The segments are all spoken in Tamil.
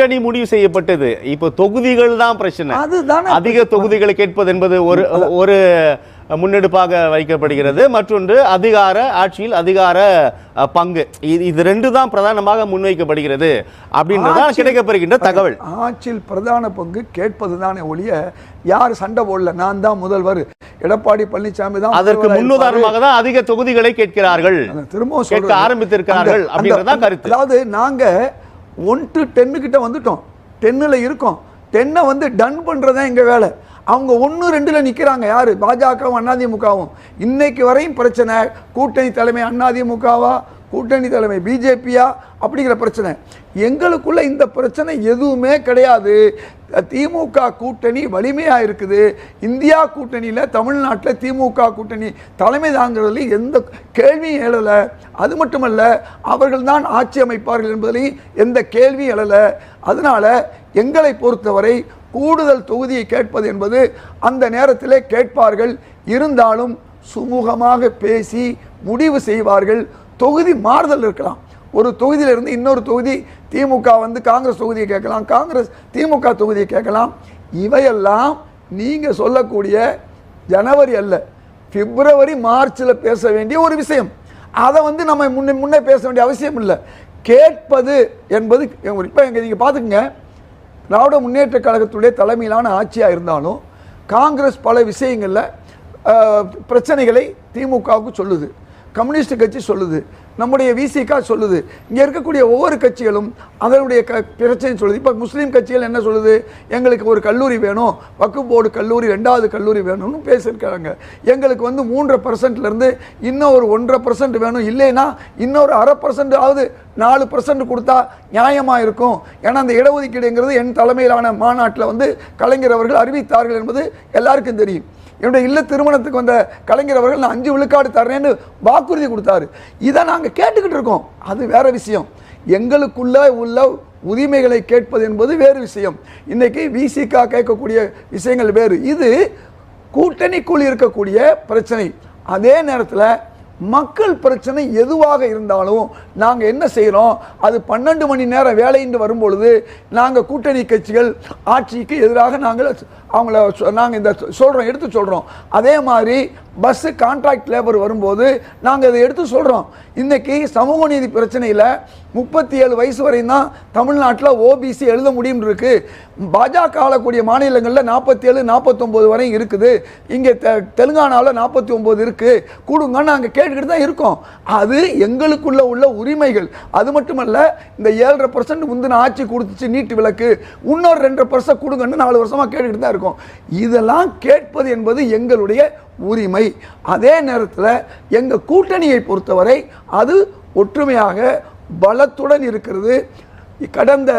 கூட்டணி முடிவு செய்யப்பட்டது. இப்போ தொகுதிகள் தான் பிரச்சனை. அதிக தொகுதிகளை கேட்பது என்பது ஒரு முன்னெடுப்பாக வைக்கப்படுகிறது. மற்றொன்று ஆட்சியில் அதிகார பங்கு. இது ரெண்டு தான் பிரதானமாக முன்வைக்கப்படுகிறது அப்படின்றதான் கிடைக்கப்பெறுகின்ற தகவல். ஆட்சியில் பிரதான பங்கு கேட்பது தானே ஒழிய யார் சண்டை போடல. நான் தான் முதல்வர், எடப்பாடி பழனிசாமி தான். அதற்கு முன்னுதாரணமாக தான் அதிக தொகுதிகளை கேட்கிறார்கள், திரும்ப கேட்க ஆரம்பித்திருக்கிறார்கள் அப்படின்றதான் கருத்து. அதாவது நாங்க 1 to 10 கிட்ட வந்துட்டோம், 10ல இருக்கோம். 10 வந்து டன் பண்றதா எங்க வேலை. அவங்க 1, 2ல நிற்கிறாங்க. யாரு? பாஜகவும் அதிமுகவும். இன்னைக்கு வரையும் பிரச்சனை கூட்டணி தலைமை அதிமுகவா, கூட்டணி தலைமை பிஜேபியா அப்படிங்கிற பிரச்சனை. எங்களுக்குள்ள இந்த பிரச்சனை எதுவுமே கிடையாது. திமுக கூட்டணி வலிமையா இருக்குது. இந்தியா கூட்டணியில் தமிழ்நாட்டில் திமுக கூட்டணி தலைமை தாங்கிறதுல எந்த கேள்வியும் எழலை. அது மட்டுமல்ல, அவர்கள் தான் ஆட்சி அமைப்பார்கள் என்பதிலையும் எந்த கேள்வியும் எழலை. அதனால எங்களை பொறுத்தவரை கூடுதல் தொகுதியை கேட்பது என்பது அந்த நேரத்திலே கேட்பார்கள். இருந்தாலும் சுமூகமாக பேசி முடிவு செய்வார்கள். தொகுதி மாறுதல் இருக்கலாம். ஒரு தொகுதியிலிருந்து இன்னொரு தொகுதி திமுக வந்து காங்கிரஸ் தொகுதியை கேட்கலாம், காங்கிரஸ் திமுக தொகுதியை கேட்கலாம். இவையெல்லாம் நீங்க சொல்லக்கூடிய ஜனவரி அல்ல, பிப்ரவரி மார்ச்சில் பேச வேண்டிய ஒரு விஷயம். அதை வந்து நம்ம முன்னே பேச வேண்டிய அவசியம் இல்லை. கேட்பது என்பது இப்போ நீங்க பார்த்துக்குங்க, திராவிட முன்னேற்ற கழகத்துடைய தலைமையிலான ஆட்சியாக இருந்தாலும் காங்கிரஸ் பல விஷயங்களில் பிரச்சனைகளை திமுகவுக்கு சொல்லுது, கம்யூனிஸ்ட் கட்சி சொல்லுது, நம்முடைய விசிகா சொல்லுது. இங்கே இருக்கக்கூடிய ஒவ்வொரு கட்சிகளும் அதனுடைய பிரச்சனை சொல்லுது. இப்போ முஸ்லீம் கட்சிகள் என்ன சொல்லுது? எங்களுக்கு ஒரு கல்லூரி வேணும், வக்ஃப் போர்டு கல்லூரி, 2வது கல்லூரி வேணும்னு பேசியிருக்காங்க. எங்களுக்கு வந்து 3% இன்னும் ஒரு 1.5% வேணும், இல்லைன்னா இன்னொரு 0.5% 4% கொடுத்தா நியாயமாக இருக்கும். ஏன்னா அந்த இடஒதுக்கீடுங்கிறது என் தலைமையிலான மாநாட்டில் வந்து கலைஞர் அவர்கள் அறிவித்தார்கள் என்பது எல்லாருக்கும் தெரியும். என்னுடைய இல்ல திருமணத்துக்கு வந்த கலைஞர் அவர்கள் நான் 5 விழுக்காடு தர்றேன்னு வாக்குறுதி கொடுத்தாரு. இதை நாங்கள் கேட்டுக்கிட்டு இருக்கோம். அது வேற விஷயம். எங்களுக்குள்ள உள்ள உரிமைகளை கேட்பது என்பது வேறு விஷயம். இன்னைக்கு விசிகா கேட்கக்கூடிய விஷயங்கள் வேறு. இது கூட்டணிக்குள் இருக்கக்கூடிய பிரச்சனை. அதே நேரத்தில் மக்கள் பிரச்சனை எதுவாக இருந்தாலும் நாங்கள் என்ன செய்கிறோம், அது 12 மணி நேரம் வேலைன்னு வரும்பொழுது நாங்கள் கூட்டணி கட்சிகள் ஆட்சிக்கு எதிராக நாங்கள் இந்த சொல்கிறோம், எடுத்து சொல்கிறோம். அதே மாதிரி பஸ்ஸு கான்ட்ராக்ட் லேபர் வரும்போது நாங்கள் இதை எடுத்து சொல்கிறோம். இன்றைக்கி சமூக நீதி பிரச்சனையில் 37 வயசு வரையும் தான் தமிழ்நாட்டில் ஓபிசி எழுத முடியும் இருக்குது. பாஜக ஆளக்கூடிய மாநிலங்களில் 47, 49 வரையும் இருக்குது. இங்கே தெலுங்கானாவில் 49 இருக்குது. கொடுங்கன்னு நாங்கள் கேட்டுக்கிட்டு தான் இருக்கோம். அது எங்களுக்குள்ள உள்ள உரிமைகள். அது மட்டுமல்ல, இந்த 7.5% முந்தின ஆட்சி கொடுத்துச்சு நீட்டு விலக்கு, இன்னொரு 2% கொடுங்கன்னு 4 வருஷமாக கேட்டுக்கிட்டு தான் இருக்கோம். இதெல்லாம் கேட்பது என்பது எங்களுடைய உரிமை. அதே நேரத்தில் எங்கள் கூட்டணியை பொறுத்தவரை அது ஒற்றுமையாக பலத்துடன் இருக்கிறது. கடந்த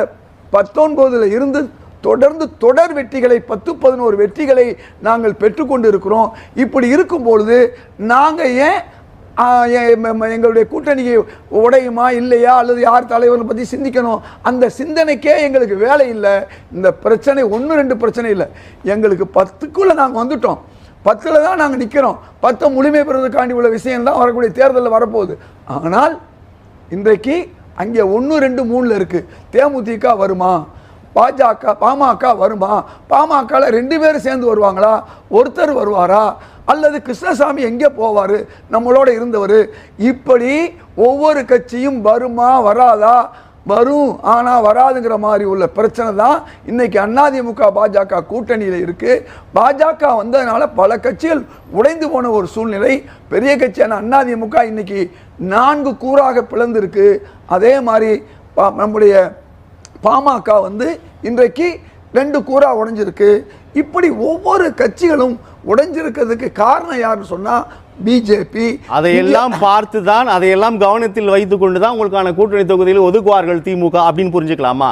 19 இருந்து தொடர்ந்து தொடர் வெற்றிகளை 10-11 வெற்றிகளை நாங்கள் பெற்றுக்கொண்டு இருக்கிறோம். இப்படி இருக்கும் பொழுது நாங்கள் ஏன் எங்களுடைய கூட்டணியை உடையுமா இல்லையா அல்லது யார் தலைவரை பற்றி சிந்திக்கணும், அந்த சிந்தனைக்கே எங்களுக்கு வேலை இல்லை. இந்த பிரச்சனை 1-2 பிரச்சனை இல்லை, எங்களுக்கு 10க்குள்ளே நாங்கள் வந்துட்டோம். 10ல் தான் நாங்கள் நிற்கிறோம். 10 முழுமை பெறுவதற்காண்டி உள்ள விஷயம் தான் வரக்கூடிய தேர்தலில் வரப்போகுது. ஆனால் இன்றைக்கு அங்கே 1, 2, 3ல் இருக்குது. தேமுதிக வருமா, பாமக வருமா, பாமகவில் 2 பேரும் சேர்ந்து வருவாங்களா, ஒருத்தர் வருவாரா, அல்லது கிருஷ்ணசாமி எங்கே போவார் நம்மளோட இருந்தவர்? இப்படி ஒவ்வொரு கட்சியும் வருமா வராதா, வரும் ஆனால் வராதுங்கிற மாதிரி உள்ள பிரச்சனை தான் இன்னைக்கு அதிமுக பாஜக கூட்டணியில் இருக்குது. பாஜக வந்ததுனால பல கட்சிகள் உடைந்து போன ஒரு சூழ்நிலை. பெரிய கட்சியான அதிமுக இன்னைக்கு 4 கூறாக பிளந்திருக்கு. அதே மாதிரி நம்முடைய பாமக வந்து இன்றைக்கு 2 கூறா உடைஞ்சிருக்கு. இப்படி ஒவ்வொரு கட்சிகளும் உடைஞ்சிருக்கிறதுக்கு காரணம் யாருன்னு சொன்னா பிஜேபி. அதையெல்லாம் பார்த்துதான், அதையெல்லாம் கவனத்தில் வைத்துக் கொண்டுதான் உங்களுக்கான கூட்டணி தொகுதியில் ஒதுக்குவார்கள் திமுக அப்படின்னு புரிஞ்சுக்கலாமா?